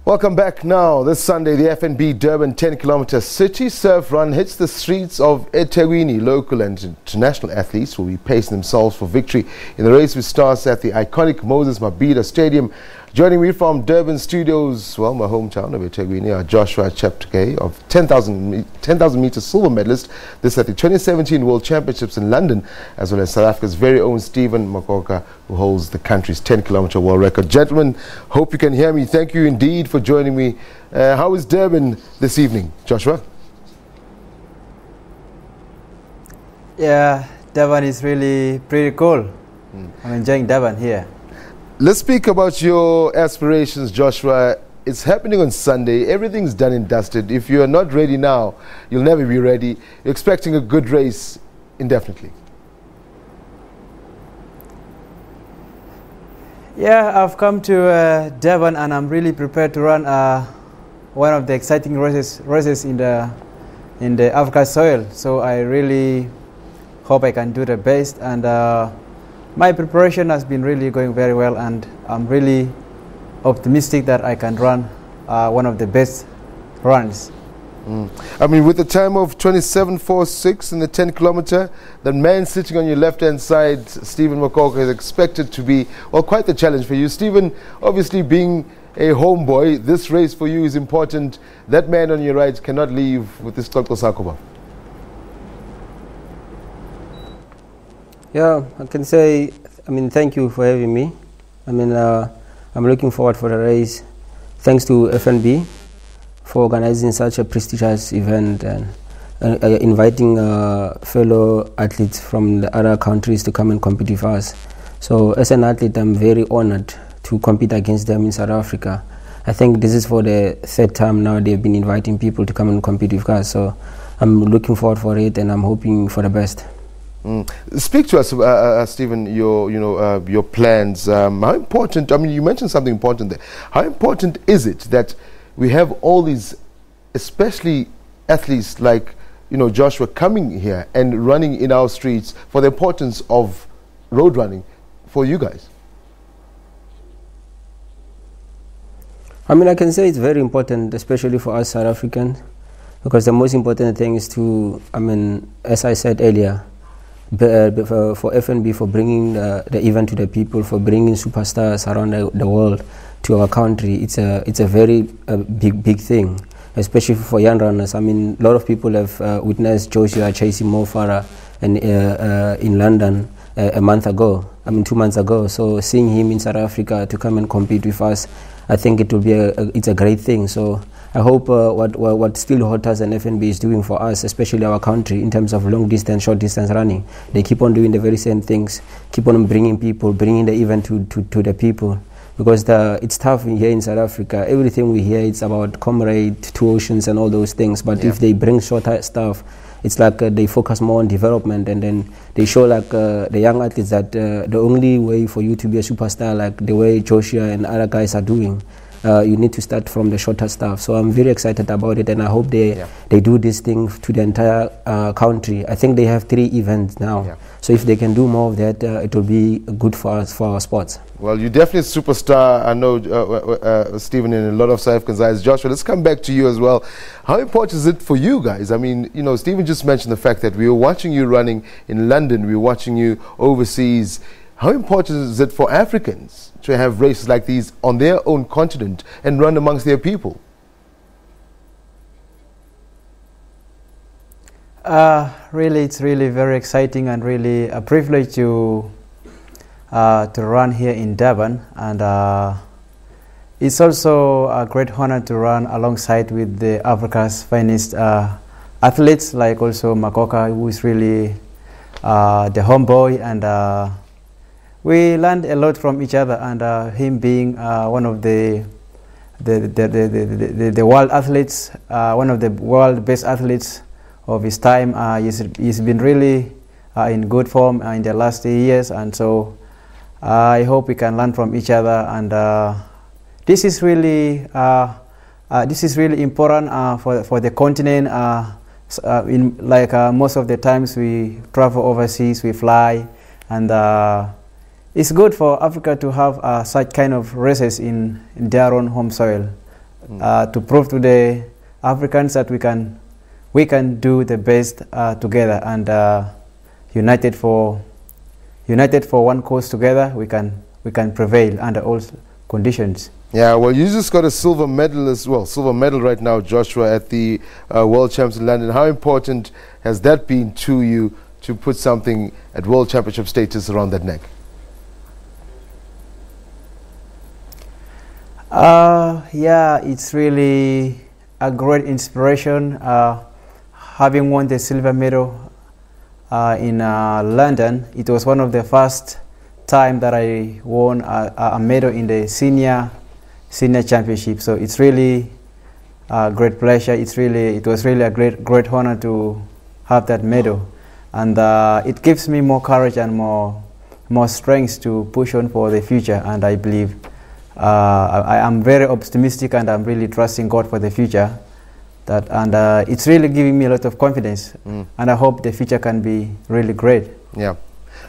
Welcome back now. This Sunday, the FNB Durban 10-kilometer city surf run hits the streets of Ethekwini. Local and international athletes will be pacing themselves for victory in the race, which starts at the iconic Moses Mabhida Stadium. Joining me from Durban Studios, well, my hometown of Ethekwini, are Joshua Cheptege of 10,000 meters silver medalist. This at the 2017 World Championships in London, as well as South Africa's very own Stephen Mokoka, who holds the country's 10-kilometer world record. Gentlemen, hope you can hear me. Thank you indeed for joining me. How is Durban this evening, Joshua? Yeah, Durban is really pretty cool. I'm enjoying Durban here. Let's speak about your aspirations, Joshua. It's happening on Sunday. Everything's done and dusted. If you are not ready now, you'll never be ready. You're expecting a good race indefinitely. Yeah, I've come to Durban and I'm really prepared to run one of the exciting races in the Africa soil. So I really hope I can do the best, and my preparation has been really going very well, and I'm really optimistic that I can run one of the best runs. I mean, with the time of 27:46 in the 10-kilometer, the man sitting on your left-hand side, Stephen Mokoka, is expected to be, well, quite the challenge for you. Stephen, obviously being a homeboy, this race for you is important. That man on your right cannot leave with this Tloko Sakoba. Yeah, I can say, thank you for having me. I'm looking forward for the race. Thanks to FNB for organizing such a prestigious event and inviting fellow athletes from the other countries to come and compete with us. So as an athlete, I'm very honored to compete against them in South Africa. I think this is for the third time now they've been inviting people to come and compete with us. So I'm looking forward for it, and I'm hoping for the best. Speak to us, Stephen, your plans. How important, you mentioned something important there. How important is it that we have all these, especially athletes like, Joshua, coming here and running in our streets, for the importance of road running for you guys? I can say it's very important, especially for us South Africans, because the most important thing is to, as I said earlier, for FNB, for bringing the event to the people, for bringing superstars around the world to our country. It's a very big thing, especially for young runners. A lot of people have witnessed Joshua chasing Mo Farah in London a month ago, 2 months ago. So seeing him in South Africa to come and compete with us, I think it will be it's a great thing. So I hope what Still Hotters and FNB is doing for us, especially our country, in terms of long distance, short distance running, they keep on doing the very same things, keep on bringing people, bringing the event to the people. Because it's tough here in South Africa. Everything we hear, it's about comrade, two oceans and all those things. But if they bring shorter stuff, it's like they focus more on development, and then they show the young athletes that the only way for you to be a superstar, like the way Joshua and other guys are doing, you need to start from the shorter stuff. So I'm very excited about it, and I hope they do this thing to the entire country. I think they have 3 events now. So if they can do more of that, it will be good for us, for our sports. Well, you're definitely a superstar, I know, Stephen, in a lot of South Africans' eyes. Joshua, let's come back to you as well. How important is it for you guys? Stephen just mentioned the fact that we were watching you running in London, we were watching you overseas. How important is it for Africans to have races like these on their own continent and run amongst their people? Really, it's really very exciting and really a privilege to run here in Durban, and it's also a great honor to run alongside with the Africa's finest athletes, like also Mokoka, who is really the homeboy, and we learned a lot from each other, and him being one of the world athletes, one of the world best athletes of his time. He's been really in good form in the last 8 years, and so I hope we can learn from each other. And this is really important for the continent. Most of the times we travel overseas, we fly, and it's good for Africa to have such kind of races in their own home soil. to prove to the Africans that we can do the best together, and united for one cause together, we can prevail under all conditions. Yeah, well, you just got a silver medal right now, Joshua, at the World Champs in London. How important has that been to you to put something at World Championship status around that neck? Yeah, it's really a great inspiration. Having won the silver medal in London, it was one of the first time that I won a medal in the senior championship. So it's really a great pleasure. It was really a great honor to have that medal, and it gives me more courage and more strength to push on for the future. And I believe I am very optimistic, and I'm really trusting God for the future. And it's really giving me a lot of confidence, and I hope the future can be really great. Yeah.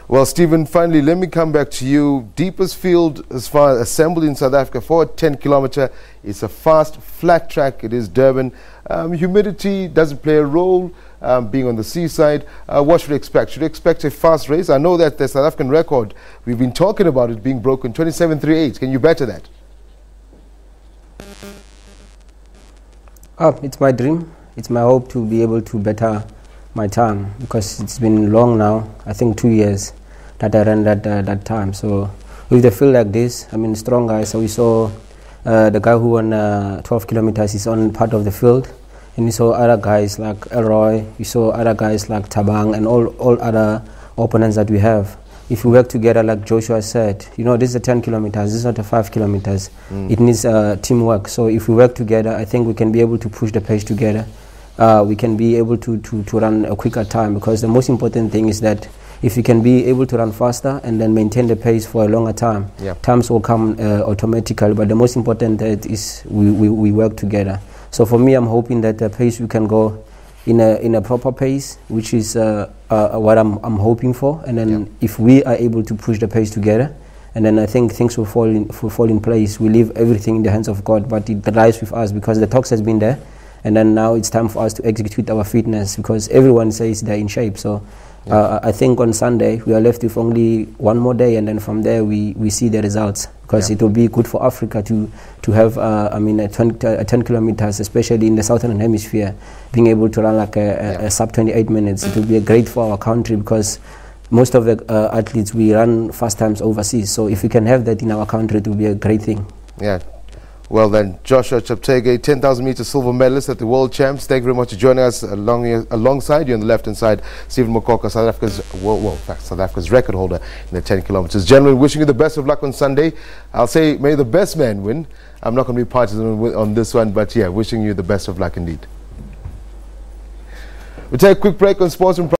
Well, Stephen, finally, let me come back to you. Deepest field as far as assembled in South Africa for a 10-kilometer. It's a fast, flat track. It is Durban. Humidity doesn't play a role, being on the seaside. What should we expect? Should we expect a fast race? I know that the South African record, we've been talking about it being broken, 27:38. Can you better that? It's my dream. It's my hope to be able to better my time, because it's been long now. I think 2 years that I ran that time. So with the field like this, I mean, strong guys. So we saw the guy who won 12 kilometers is on part of the field, and we saw other guys like Elroy. We saw other guys like Tabang and all other opponents that we have. If we work together, like Joshua said, you know, this is a 10 kilometers. This is not a 5 kilometers. It needs teamwork. So if we work together, I think we can be able to push the pace together. We can be able to run a quicker time, because the most important thing is that if you can be able to run faster and then maintain the pace for a longer time, times will come automatically. But the most important is we work together. So for me, I'm hoping that the pace we can go in a proper pace, which is what I'm hoping for. And then if we are able to push the pace together, and then I think things will fall in place. We leave everything in the hands of God, but it lies with us, because the talks has been there. And then now it's time for us to execute our fitness, because everyone says they're in shape. So I think on Sunday we are left with only one more day, and then from there we see the results, because it will be good for Africa to have I mean a 10 kilometers, especially in the southern hemisphere, being able to run like a sub 28 minutes. It will be great for our country, because most of the athletes, we run fast times overseas. So if we can have that in our country, it will be a great thing. Yeah. Well then, Joshua Cheptege, 10,000 meter silver medalist at the World Champs. Thank you very much for joining us. Alongside you on the left-hand side, Stephen Mokoka, South Africa's record holder in the 10 kilometers. Gentlemen, wishing you the best of luck on Sunday. I'll say, may the best man win. I'm not going to be partisan on this one, but yeah, wishing you the best of luck indeed. We'll take a quick break on Sports and